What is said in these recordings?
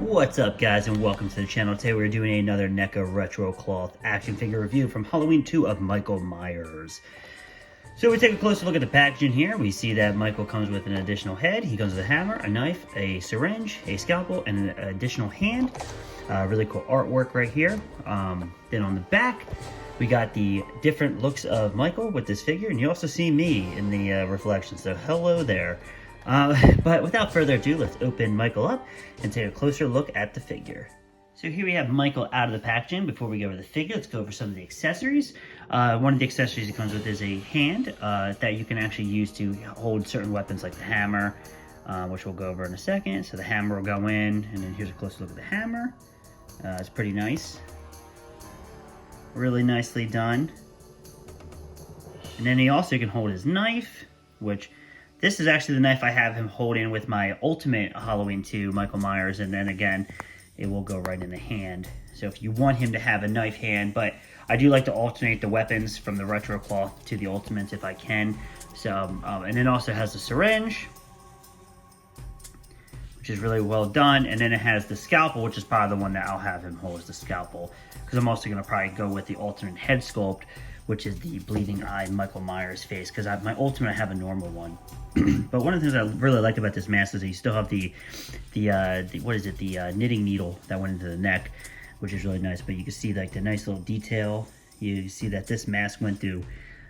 What's up, guys, and welcome to the channel. Today we're doing another NECA retro cloth action figure review from Halloween 2 of Michael Myers. So we take a closer look at the packaging here. We see that Michael comes with an additional head. He comes with a hammer, a knife, a syringe, a scalpel, and an additional hand. Really cool artwork right here. Then on the back, we got the different looks of Michael with this figure, and you also see me in the reflection, so hello there. But without further ado, let's open Michael up and take a closer look at the figure. So here we have Michael out of the packaging. Before we go over the figure, let's go over some of the accessories. One of the accessories it comes with is a hand that you can actually use to hold certain weapons like the hammer, which we'll go over in a second. So the hammer will go in, and then here's a closer look at the hammer. It's pretty nice. Really nicely done. And then he also can hold his knife, which this is actually the knife I have him holding with my Ultimate Halloween 2 Michael Myers, and then again, it will go right in the hand. So if you want him to have a knife hand, but I do like to alternate the weapons from the retro cloth to the Ultimates if I can. So, and then also has a syringe, which is really well done, and then it has the scalpel, which is probably the one that I'll have him hold as the scalpel, because I'm also going to probably go with the alternate head sculpt, which is the bleeding eye Michael Myers face, because my Ultimate I have a normal one. But one of the things I really liked about this mask is that you still have the knitting needle that went into the neck, which is really nice. But you can see like the nice little detail. You see that this mask went through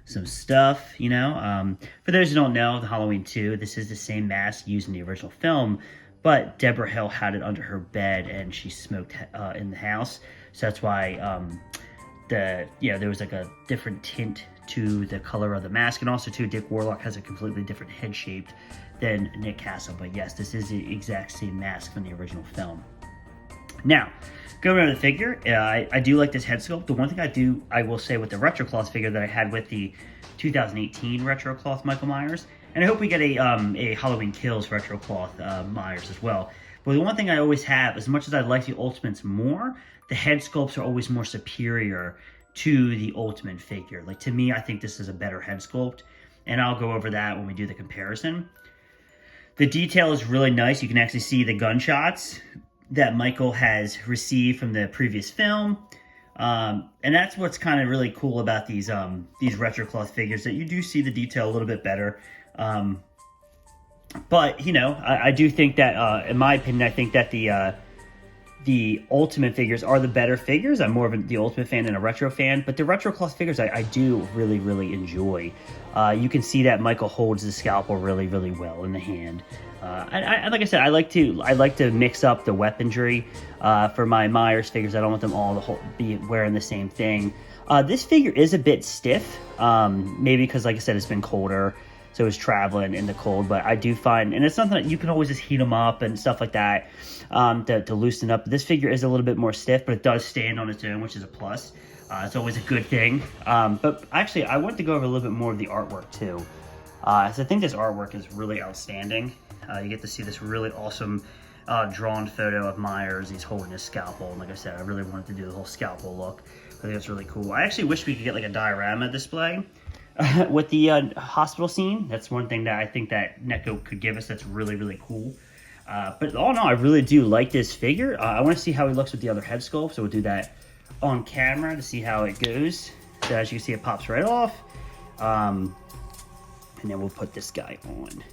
some stuff, you know. For those who don't know, the Halloween 2, this is the same mask used in the original film, but Deborah Hill had it under her bed and she smoked in the house, so that's why there was like a different tint to the color of the mask. And also too, Dick Warlock has a completely different head shape than Nick Castle. But yes, this is the exact same mask from the original film. Now, going over the figure, I do like this head sculpt. The one thing I will say with the retro cloth figure that I had with the 2018 retro cloth Michael Myers, and I hope we get a Halloween Kills retro cloth Myers as well. But the one thing I always have, as much as I like the Ultimates more, the head sculpts are always more superior to the Ultimate figure. Like, to me, I think this is a better head sculpt, and I'll go over that when we do the comparison. The detail is really nice. You can actually see the gunshots that Michael has received from the previous film. And that's what's kind of really cool about these retro cloth figures, that you do see the detail a little bit better. But, you know, I do think that, in my opinion, I think that the Ultimate figures are the better figures. I'm more of the Ultimate fan than a retro fan, but the retro cloth figures I do really, really enjoy. You can see that Michael holds the scalpel really, really well in the hand. And like I said, I like to mix up the weaponry for my Myers figures. I don't want them all to be wearing the same thing. This figure is a bit stiff, maybe because, like I said, it's been colder, so it's traveling in the cold. But I do find, and it's something that you can always just heat them up and stuff like that to loosen up. This figure is a little bit more stiff, but it does stand on its own, which is a plus. It's always a good thing. But actually, I wanted to go over a little bit more of the artwork too. So I think this artwork is really outstanding. You get to see this really awesome drawn photo of Myers. He's holding his scalpel, and like I said, I really wanted to do the whole scalpel look. I think that's really cool. I actually wish we could get like a diorama display with the hospital scene. That's one thing that I think that NECA could give us that's really, really cool. But all in all, I really do like this figure. I want to see how he looks with the other head sculpt, so we'll do that on camera to see how it goes. So as you can see, it pops right off. And then we'll put this guy on.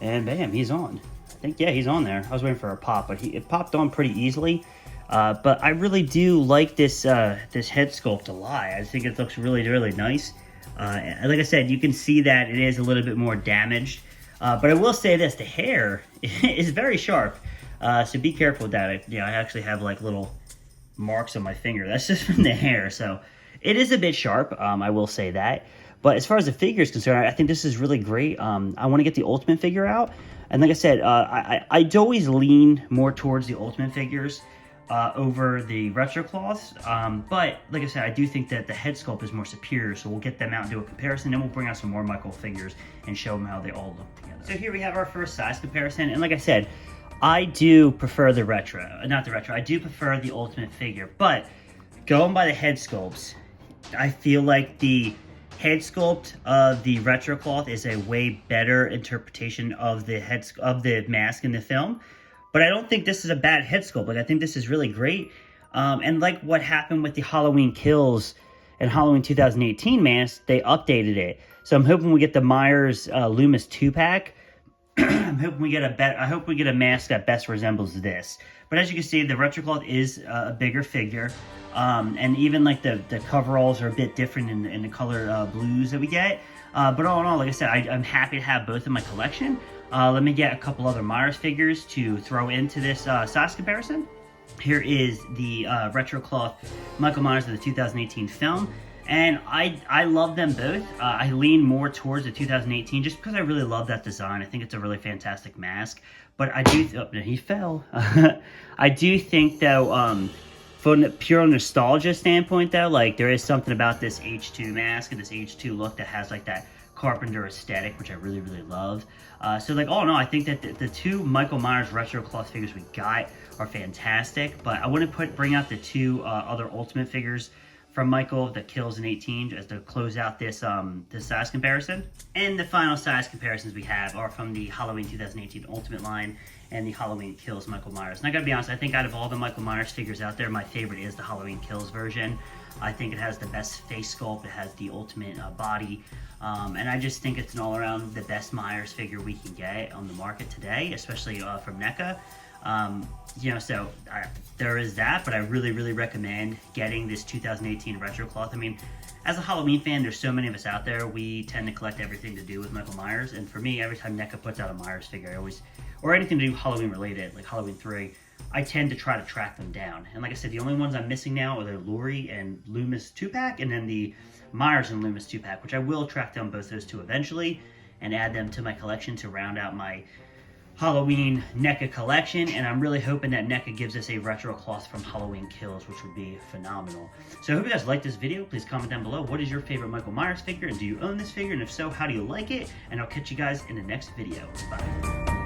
And bam, he's on. I think, yeah, he's on there. I was waiting for a pop, but it popped on pretty easily. But I really do like this this head sculpt a lot. I think it looks really, really nice. And like I said, you can see that it is a little bit more damaged. But I will say this, the hair is very sharp. So be careful with that. I actually have like little marks on my finger. That's just from the hair. So it is a bit sharp, I will say that. But as far as the figure is concerned, I think this is really great. I want to get the Ultimate figure out. And like I said, I'd always lean more towards the Ultimate figures over the retro cloths. But like I said, I do think that the head sculpt is more superior. So we'll get them out and do a comparison. Then we'll bring out some more Michael figures and show them how they all look together. So here we have our first size comparison. And like I said, I do prefer the retro. Not the retro. I do prefer the Ultimate figure. But going by the head sculpts, I feel like the head sculpt of the retro cloth is a way better interpretation of the mask in the film. But I don't think this is a bad head sculpt. Like, I think this is really great. And like what happened with the Halloween Kills and Halloween 2018 mask, they updated it. So I'm hoping we get the Myers Loomis 2-pack. I'm hoping we get I hope we get a mask that best resembles this. But as you can see, the Retrocloth is a bigger figure. And even like the coveralls are a bit different in the color blues that we get. But all in all, like I said, I'm happy to have both in my collection. Let me get a couple other Myers figures to throw into this size comparison. Here is the Retrocloth Michael Myers of the 2018 film. And I love them both. I lean more towards the 2018 just because I really love that design. I think it's a really fantastic mask. But I do... Oh, he fell. I do think, though, from a pure nostalgia standpoint, though, like, there is something about this H2 mask and this H2 look that has, like, that Carpenter aesthetic, which I really, really love. So, like, all in all, I think that the two Michael Myers Retrocloth figures we got are fantastic. But I want to bring out the two other Ultimate figures from Michael that kills in 18 as to close out this this size comparison. And the final size comparisons we have are from the Halloween 2018 Ultimate line and the Halloween Kills Michael Myers. And I gotta be honest, I think out of all the Michael Myers figures out there, my favorite is the Halloween Kills version. I think it has the best face sculpt, it has the ultimate body, and I just think it's an all-around the best Myers figure we can get on the market today, especially from NECA. You know, so there is that, but I really, really recommend getting this 2018 Retrocloth. I mean, as a Halloween fan, there's so many of us out there, we tend to collect everything to do with Michael Myers, and for me, every time NECA puts out a Myers figure, I always, or anything to do Halloween related, like Halloween 3, I tend to try to track them down. And like I said, the only ones I'm missing now are the Laurie and Loomis 2-pack, and then the Myers and Loomis 2-pack, which I will track down both those two eventually, and add them to my collection to round out my Halloween NECA collection, and I'm really hoping that NECA gives us a Retrocloth from Halloween Kills, which would be phenomenal. So I hope you guys liked this video. Please comment down below, what is your favorite Michael Myers figure, and do you own this figure, and if so, how do you like it? And I'll catch you guys in the next video. Bye.